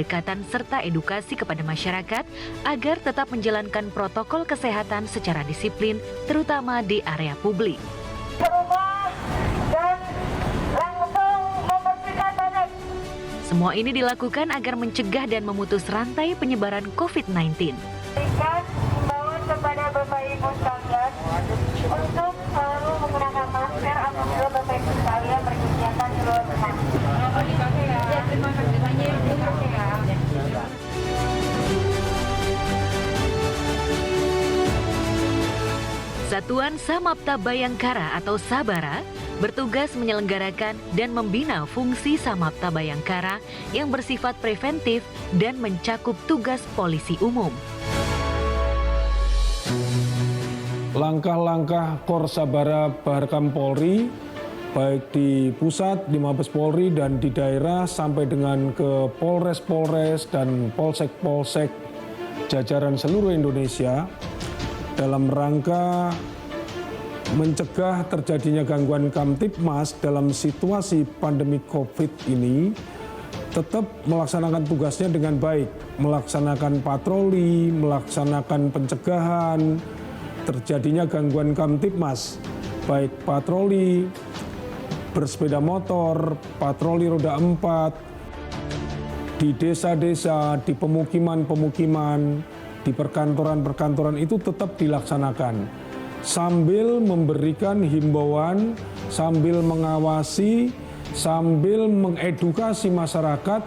pendekatan serta edukasi kepada masyarakat agar tetap menjalankan protokol kesehatan secara disiplin, terutama di area publik. Semua ini dilakukan agar mencegah dan memutus rantai penyebaran COVID-19. Himbauan kepada Bapak Ibu sekalian untuk selalu menggunakan masker apabila Bapak Ibu sekalian berkegiatan di luar rumah. Ya, terima kasih banyak. Satuan Samapta Bayangkara atau Sabara bertugas menyelenggarakan dan membina fungsi Samapta Bayangkara yang bersifat preventif dan mencakup tugas polisi umum. Langkah-langkah Kor Sabara Baharkam Polri, baik di pusat, di Mabes Polri, dan di daerah sampai dengan ke Polres-Polres dan Polsek-Polsek jajaran seluruh Indonesia, dalam rangka mencegah terjadinya gangguan Kamtibmas dalam situasi pandemi COVID ini, tetap melaksanakan tugasnya dengan baik, melaksanakan patroli, melaksanakan pencegahan terjadinya gangguan Kamtibmas, baik patroli bersepeda motor, patroli roda 4, di desa-desa, di pemukiman-pemukiman, di perkantoran-perkantoran itu tetap dilaksanakan sambil memberikan himbauan, sambil mengawasi, sambil mengedukasi masyarakat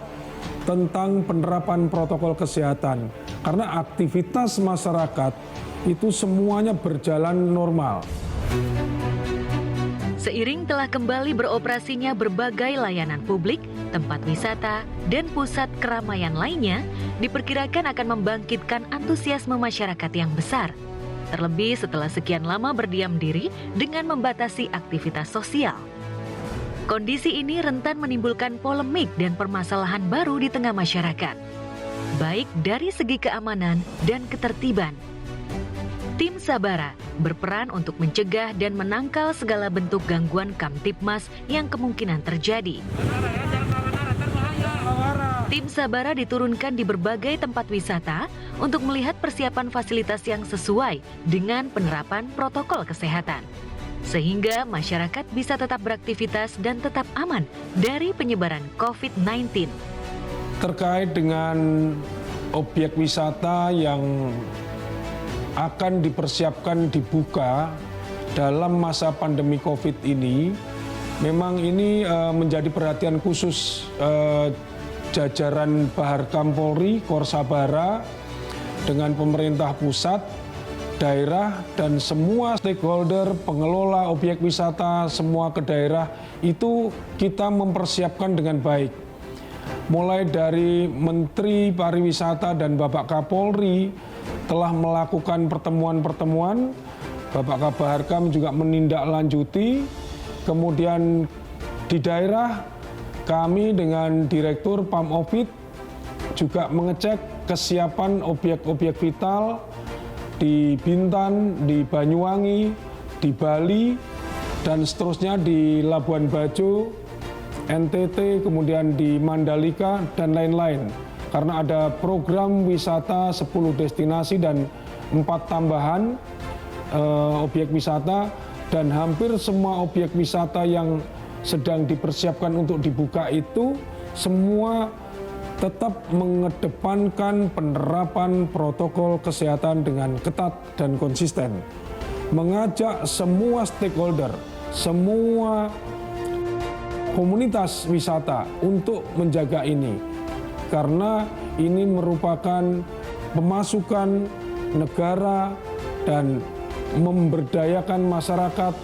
tentang penerapan protokol kesehatan. Karena aktivitas masyarakat itu semuanya berjalan normal. Seiring telah kembali beroperasinya berbagai layanan publik, tempat wisata, dan pusat keramaian lainnya, diperkirakan akan membangkitkan antusiasme masyarakat yang besar. Terlebih setelah sekian lama berdiam diri dengan membatasi aktivitas sosial. Kondisi ini rentan menimbulkan polemik dan permasalahan baru di tengah masyarakat, baik dari segi keamanan dan ketertiban. Tim Sabara berperan untuk mencegah dan menangkal segala bentuk gangguan Kamtibmas yang kemungkinan terjadi. Tim Sabara diturunkan di berbagai tempat wisata untuk melihat persiapan fasilitas yang sesuai dengan penerapan protokol kesehatan, sehingga masyarakat bisa tetap beraktivitas dan tetap aman dari penyebaran COVID-19. Terkait dengan objek wisata yang akan dipersiapkan dibuka dalam masa pandemi COVID ini, memang ini menjadi perhatian khusus jajaran Baharkam Polri, Kor Sabara, dengan pemerintah pusat, daerah, dan semua stakeholder, pengelola objek wisata, semua ke daerah, itu kita mempersiapkan dengan baik. Mulai dari Menteri Pariwisata dan Bapak Kapolri telah melakukan pertemuan-pertemuan, Bapak Kabaharkam juga menindaklanjuti, kemudian di daerah kami dengan Direktur Pamopid juga mengecek kesiapan objek-objek vital di Bintan, di Banyuwangi, di Bali, dan seterusnya di Labuan Bajo, NTT, kemudian di Mandalika, dan lain-lain. Karena ada program wisata 10 destinasi dan 4 tambahan objek wisata, dan hampir semua objek wisata yang sedang dipersiapkan untuk dibuka itu semua tetap mengedepankan penerapan protokol kesehatan dengan ketat dan konsisten. Mengajak semua stakeholder, semua komunitas wisata untuk menjaga ini. Karena ini merupakan pemasukan negara dan memberdayakan masyarakat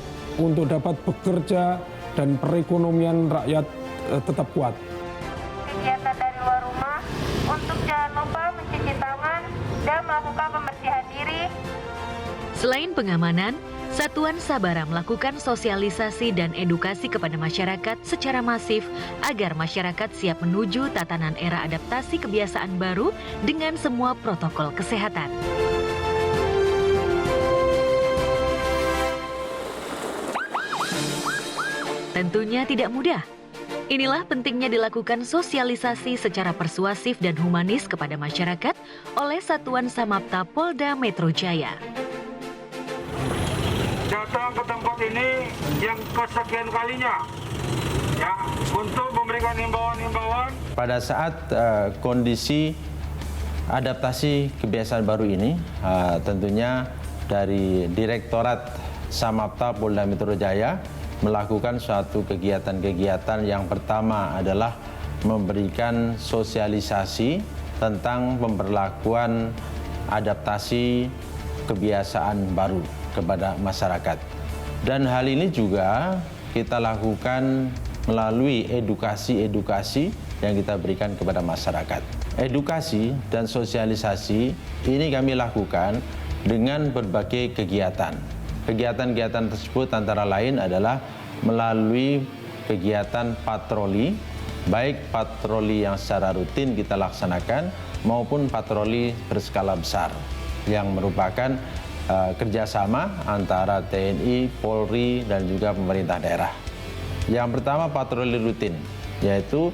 untuk dapat bekerja dan perekonomian rakyat tetap kuat. Kegiatan dari luar rumah untuk jangan lupa mencuci tangan dan melakukan pembersihan diri. Selain pengamanan, Satuan Sabara melakukan sosialisasi dan edukasi kepada masyarakat secara masif agar masyarakat siap menuju tatanan era adaptasi kebiasaan baru dengan semua protokol kesehatan. Tentunya tidak mudah. Inilah pentingnya dilakukan sosialisasi secara persuasif dan humanis kepada masyarakat oleh Satuan Samapta Polda Metro Jaya. Datang ke tempat ini yang kesekian kalinya, ya, untuk memberikan himbauan-himbauan. Pada saat kondisi adaptasi kebiasaan baru ini, tentunya dari Direktorat Samapta Polda Metro Jaya melakukan suatu kegiatan-kegiatan. Yang pertama adalah memberikan sosialisasi tentang pemberlakuan adaptasi kebiasaan baru kepada masyarakat. Dan hal ini juga kita lakukan melalui edukasi-edukasi yang kita berikan kepada masyarakat. Edukasi dan sosialisasi ini kami lakukan dengan berbagai kegiatan. Kegiatan-kegiatan tersebut antara lain adalah melalui kegiatan patroli, baik patroli yang secara rutin kita laksanakan maupun patroli berskala besar yang merupakan kerjasama antara TNI, Polri, dan juga pemerintah daerah. Yang pertama patroli rutin, yaitu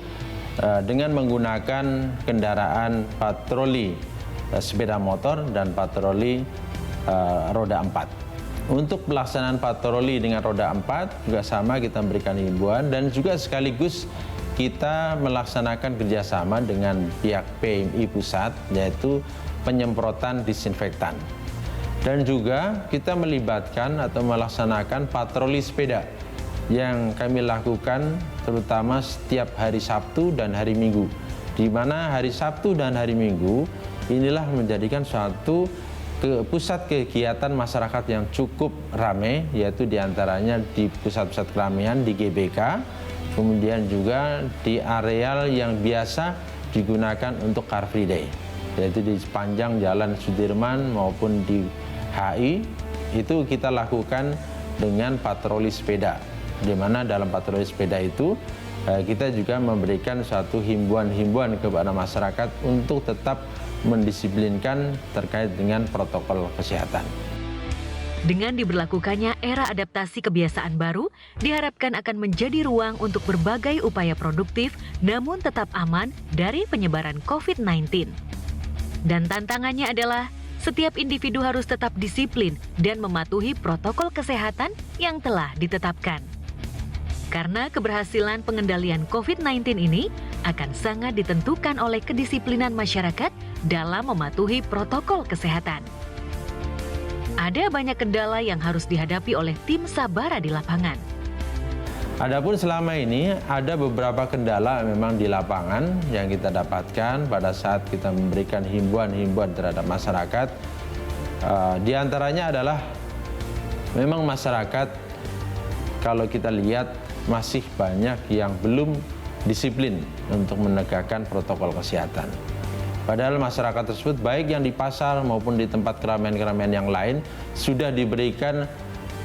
dengan menggunakan kendaraan patroli sepeda motor dan patroli roda 4. Untuk pelaksanaan patroli dengan roda 4 juga sama, kita memberikan himbauan dan juga sekaligus kita melaksanakan kerjasama dengan pihak PMI pusat, yaitu penyemprotan disinfektan. Dan juga kita melibatkan atau melaksanakan patroli sepeda yang kami lakukan terutama setiap hari Sabtu dan hari Minggu, di mana hari Sabtu dan hari Minggu inilah menjadikan suatu pusat kegiatan masyarakat yang cukup ramai, yaitu diantaranya di pusat-pusat keramaian di GBK, kemudian juga di areal yang biasa digunakan untuk Car Free Day, yaitu di sepanjang Jalan Sudirman maupun di HI. Itu kita lakukan dengan patroli sepeda, di mana dalam patroli sepeda itu kita juga memberikan suatu himbauan-himbauan kepada masyarakat untuk tetap mendisiplinkan terkait dengan protokol kesehatan. Dengan diberlakukannya era adaptasi kebiasaan baru, diharapkan akan menjadi ruang untuk berbagai upaya produktif namun tetap aman dari penyebaran COVID-19. Dan tantangannya adalah setiap individu harus tetap disiplin dan mematuhi protokol kesehatan yang telah ditetapkan. Karena keberhasilan pengendalian COVID-19 ini akan sangat ditentukan oleh kedisiplinan masyarakat dalam mematuhi protokol kesehatan. Ada banyak kendala yang harus dihadapi oleh tim Sabara di lapangan. Adapun selama ini ada beberapa kendala memang di lapangan yang kita dapatkan pada saat kita memberikan himbauan-himbauan terhadap masyarakat. Di antaranya adalah memang masyarakat, kalau kita lihat, masih banyak yang belum disiplin untuk menegakkan protokol kesehatan. Padahal masyarakat tersebut baik yang di pasar maupun di tempat keramaian-keramaian yang lain sudah diberikan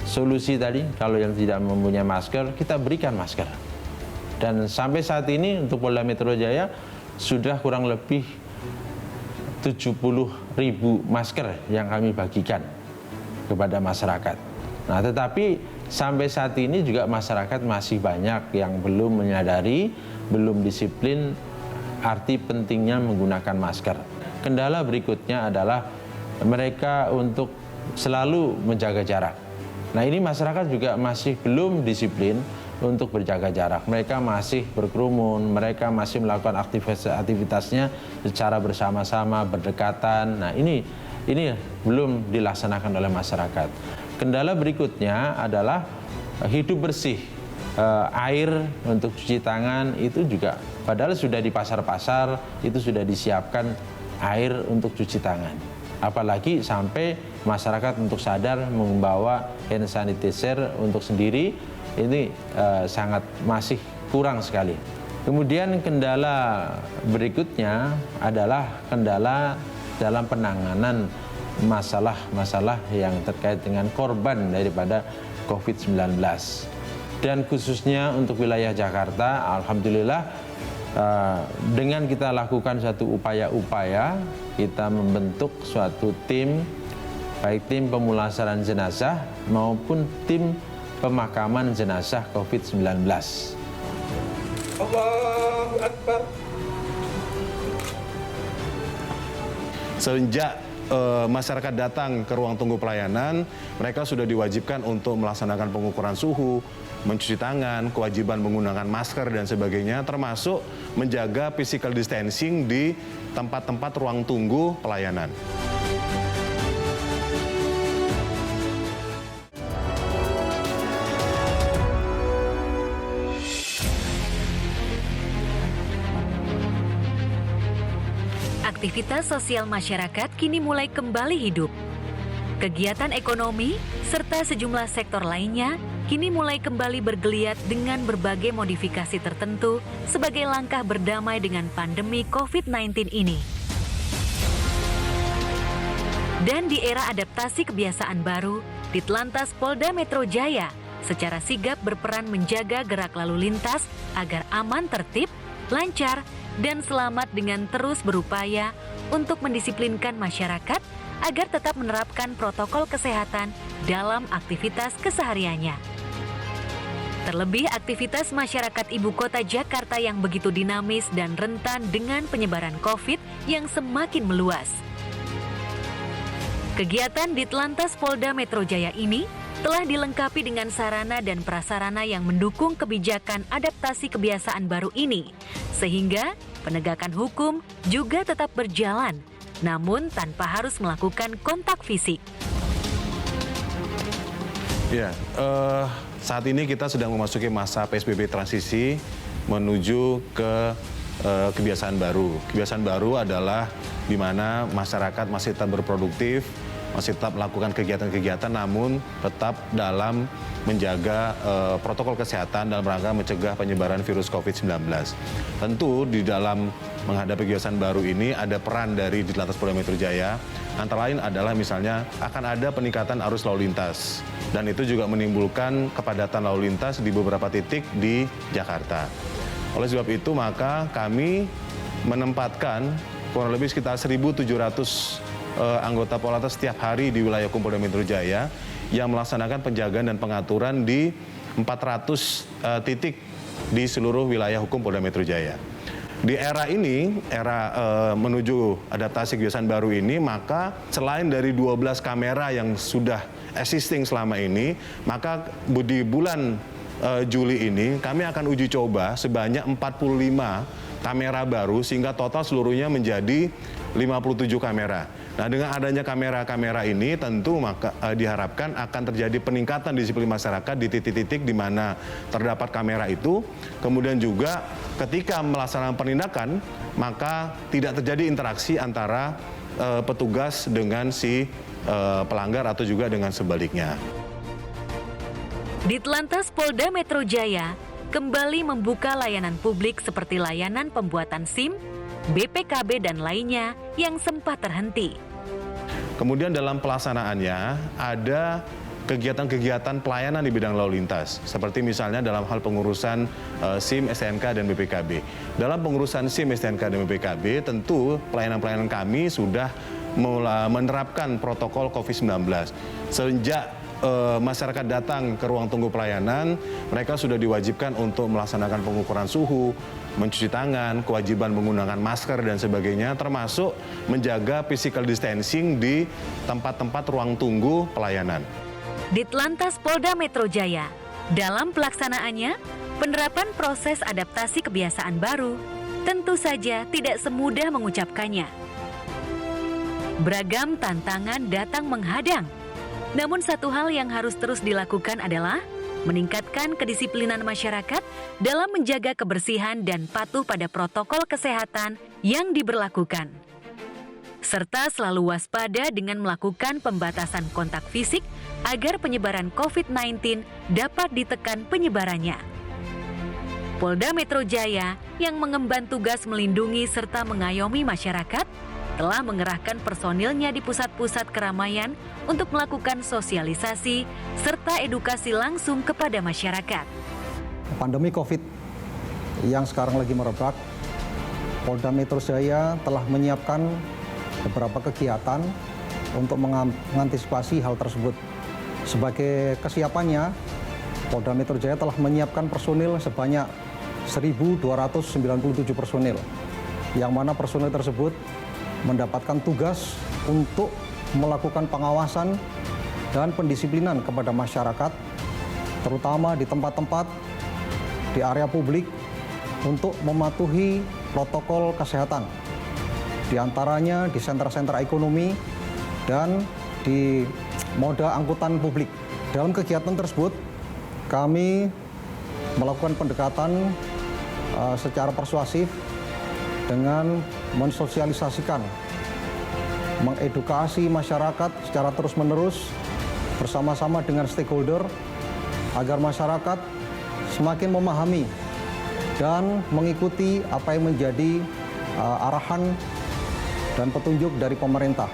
solusi tadi. Kalau yang tidak mempunyai masker, kita berikan masker. Dan sampai saat ini untuk Polda Metro Jaya sudah kurang lebih 70.000 masker yang kami bagikan kepada masyarakat. Nah, tetapi sampai saat ini juga masyarakat masih banyak yang belum menyadari, belum disiplin arti pentingnya menggunakan masker. Kendala berikutnya adalah mereka untuk selalu menjaga jarak. Nah, ini masyarakat juga masih belum disiplin untuk berjaga jarak. Mereka masih berkerumun, mereka masih melakukan aktivitasnya secara bersama-sama, berdekatan. Nah, ini belum dilaksanakan oleh masyarakat. Kendala berikutnya adalah hidup bersih. Air untuk cuci tangan itu juga, padahal sudah di pasar-pasar itu sudah disiapkan air untuk cuci tangan. Apalagi sampai masyarakat untuk sadar membawa hand sanitizer untuk sendiri, ini sangat masih kurang sekali. Kemudian kendala berikutnya adalah kendala dalam penanganan masalah-masalah yang terkait dengan korban daripada COVID-19. Dan khususnya untuk wilayah Jakarta, alhamdulillah dengan kita lakukan suatu upaya-upaya, kita membentuk suatu tim, baik tim pemulasaran jenazah maupun tim pemakaman jenazah COVID-19. Allahu Akbar. Sejak masyarakat datang ke ruang tunggu pelayanan, mereka sudah diwajibkan untuk melaksanakan pengukuran suhu, mencuci tangan, kewajiban menggunakan masker dan sebagainya, termasuk menjaga physical distancing di tempat-tempat ruang tunggu pelayanan. Aktivitas sosial masyarakat kini mulai kembali hidup. Kegiatan ekonomi serta sejumlah sektor lainnya kini mulai kembali bergeliat dengan berbagai modifikasi tertentu sebagai langkah berdamai dengan pandemi COVID-19 ini. Dan di era adaptasi kebiasaan baru, Ditlantas Polda Metro Jaya secara sigap berperan menjaga gerak lalu lintas agar aman, tertib, lancar, dan selamat dengan terus berupaya untuk mendisiplinkan masyarakat agar tetap menerapkan protokol kesehatan dalam aktivitas kesehariannya. Terlebih aktivitas masyarakat ibu kota Jakarta yang begitu dinamis dan rentan dengan penyebaran COVID yang semakin meluas. Kegiatan Ditlantas Polda Metro Jaya ini telah dilengkapi dengan sarana dan prasarana yang mendukung kebijakan adaptasi kebiasaan baru ini, sehingga penegakan hukum juga tetap berjalan, namun tanpa harus melakukan kontak fisik. Ya, saat ini kita sedang memasuki masa PSBB transisi menuju ke kebiasaan baru. Kebiasaan baru adalah di mana masyarakat masih tetap berproduktif, masih tetap melakukan kegiatan-kegiatan, namun tetap dalam menjaga protokol kesehatan dalam rangka mencegah penyebaran virus COVID-19. Tentu di dalam menghadapi kebiasaan baru ini ada peran dari Ditlantas Polda Metro Jaya, antara lain adalah misalnya akan ada peningkatan arus lalu lintas, dan itu juga menimbulkan kepadatan lalu lintas di beberapa titik di Jakarta. Oleh sebab itu maka kami menempatkan kurang lebih sekitar 1.700 anggota Polantas setiap hari di wilayah Polda Metro Jaya yang melaksanakan penjagaan dan pengaturan di 400 titik di seluruh wilayah hukum Polda Metro Jaya. Di era ini, era menuju adaptasi kebiasaan baru ini, maka selain dari 12 kamera yang sudah existing selama ini, maka di bulan Juli ini kami akan uji coba sebanyak 45 kamera baru sehingga total seluruhnya menjadi 57 kamera. Nah, dengan adanya kamera-kamera ini tentu maka diharapkan akan terjadi peningkatan disiplin masyarakat di titik-titik di mana terdapat kamera itu. Kemudian juga ketika melaksanakan penindakan, maka tidak terjadi interaksi antara petugas dengan si pelanggar atau juga dengan sebaliknya. Ditlantas Polda Metro Jaya kembali membuka layanan publik seperti layanan pembuatan SIM, BPKB, dan lainnya yang sempat terhenti. Kemudian dalam pelaksanaannya ada kegiatan-kegiatan pelayanan di bidang lalu lintas, seperti misalnya dalam hal pengurusan SIM, STNK, dan BPKB. Dalam pengurusan SIM, STNK, dan BPKB, tentu pelayanan-pelayanan kami sudah menerapkan protokol COVID-19. Sejak masyarakat datang ke ruang tunggu pelayanan, mereka sudah diwajibkan untuk melaksanakan pengukuran suhu, mencuci tangan, kewajiban menggunakan masker dan sebagainya, termasuk menjaga physical distancing di tempat-tempat ruang tunggu pelayanan. Ditlantas Polda Metro Jaya, dalam pelaksanaannya, penerapan proses adaptasi kebiasaan baru tentu saja tidak semudah mengucapkannya. Beragam tantangan datang menghadang. Namun satu hal yang harus terus dilakukan adalah meningkatkan kedisiplinan masyarakat dalam menjaga kebersihan dan patuh pada protokol kesehatan yang diberlakukan. Serta selalu waspada dengan melakukan pembatasan kontak fisik agar penyebaran COVID-19 dapat ditekan penyebarannya. Polda Metro Jaya yang mengemban tugas melindungi serta mengayomi masyarakat telah mengerahkan personilnya di pusat-pusat keramaian untuk melakukan sosialisasi serta edukasi langsung kepada masyarakat. Pandemi COVID yang sekarang lagi merebak, Polda Metro Jaya telah menyiapkan beberapa kegiatan untuk mengantisipasi hal tersebut. Sebagai kesiapannya, Polda Metro Jaya telah menyiapkan personil sebanyak 1.297 personil, yang mana personil tersebut mendapatkan tugas untuk melakukan pengawasan dan pendisiplinan kepada masyarakat, terutama di tempat-tempat di area publik untuk mematuhi protokol kesehatan, di antaranya di sentra-sentra ekonomi dan di moda angkutan publik. Dalam kegiatan tersebut, kami melakukan pendekatan secara persuasif dengan mensosialisasikan, mengedukasi masyarakat secara terus-menerus bersama-sama dengan stakeholder agar masyarakat semakin memahami dan mengikuti apa yang menjadi arahan dan petunjuk dari pemerintah.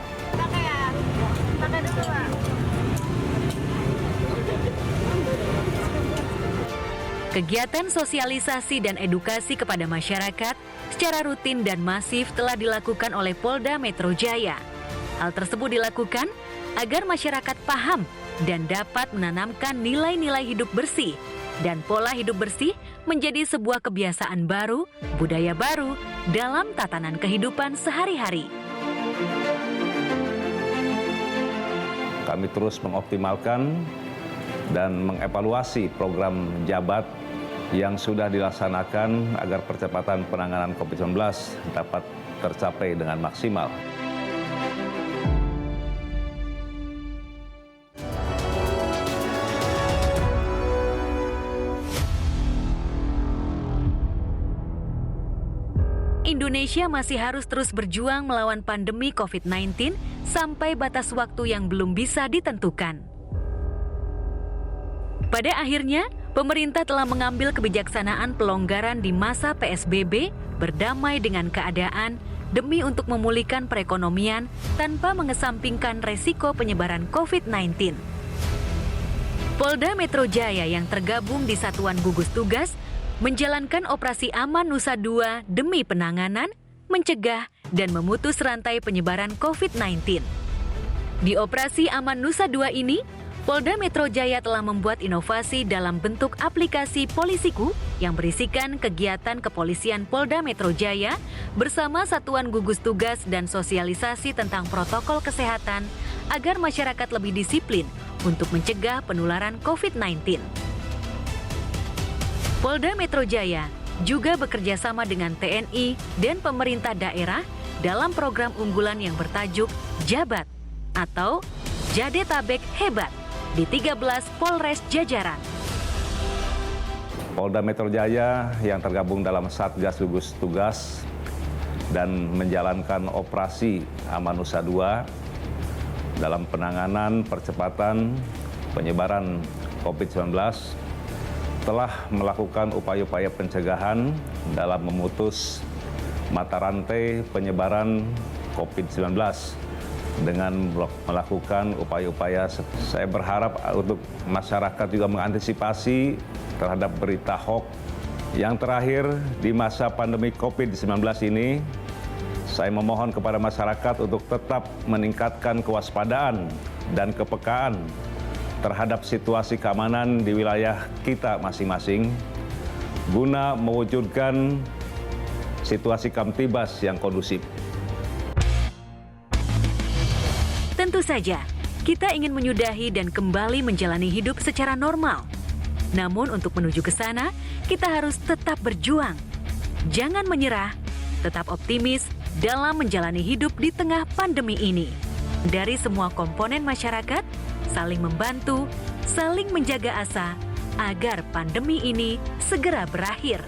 Kegiatan sosialisasi dan edukasi kepada masyarakat secara rutin dan masif telah dilakukan oleh Polda Metro Jaya. Hal tersebut dilakukan agar masyarakat paham dan dapat menanamkan nilai-nilai hidup bersih, dan pola hidup bersih menjadi sebuah kebiasaan baru, budaya baru dalam tatanan kehidupan sehari-hari. Kami terus mengoptimalkan dan mengevaluasi program Jabat yang sudah dilaksanakan agar percepatan penanganan COVID-19 dapat tercapai dengan maksimal. Indonesia masih harus terus berjuang melawan pandemi COVID-19 sampai batas waktu yang belum bisa ditentukan. Pada akhirnya, pemerintah telah mengambil kebijaksanaan pelonggaran di masa PSBB berdamai dengan keadaan demi untuk memulihkan perekonomian tanpa mengesampingkan resiko penyebaran COVID-19. Polda Metro Jaya yang tergabung di Satuan Gugus Tugas menjalankan operasi Aman Nusa 2 demi penanganan, mencegah, dan memutus rantai penyebaran COVID-19. Di operasi Aman Nusa 2 ini, Polda Metro Jaya telah membuat inovasi dalam bentuk aplikasi Polisiku yang berisikan kegiatan kepolisian Polda Metro Jaya bersama Satuan Gugus Tugas dan sosialisasi tentang protokol kesehatan agar masyarakat lebih disiplin untuk mencegah penularan COVID-19. Polda Metro Jaya juga bekerja sama dengan TNI dan pemerintah daerah dalam program unggulan yang bertajuk Jabat atau Jadetabek Hebat di 13 Polres jajaran. Polda Metro Jaya yang tergabung dalam Satgas Gugus Tugas dan menjalankan operasi Aman Nusa 2 dalam penanganan percepatan penyebaran COVID-19 telah melakukan upaya-upaya pencegahan dalam memutus mata rantai penyebaran COVID-19 dengan melakukan upaya-upaya. Saya berharap untuk masyarakat juga mengantisipasi terhadap berita hoax. Yang terakhir, di masa pandemi COVID-19 ini, saya memohon kepada masyarakat untuk tetap meningkatkan kewaspadaan dan kepekaan terhadap situasi keamanan di wilayah kita masing-masing guna mewujudkan situasi Kamtibas yang kondusif. Tentu saja, kita ingin menyudahi dan kembali menjalani hidup secara normal. Namun untuk menuju ke sana, kita harus tetap berjuang. Jangan menyerah, tetap optimis dalam menjalani hidup di tengah pandemi ini. Dari semua komponen masyarakat, saling membantu, saling menjaga asa, agar pandemi ini segera berakhir.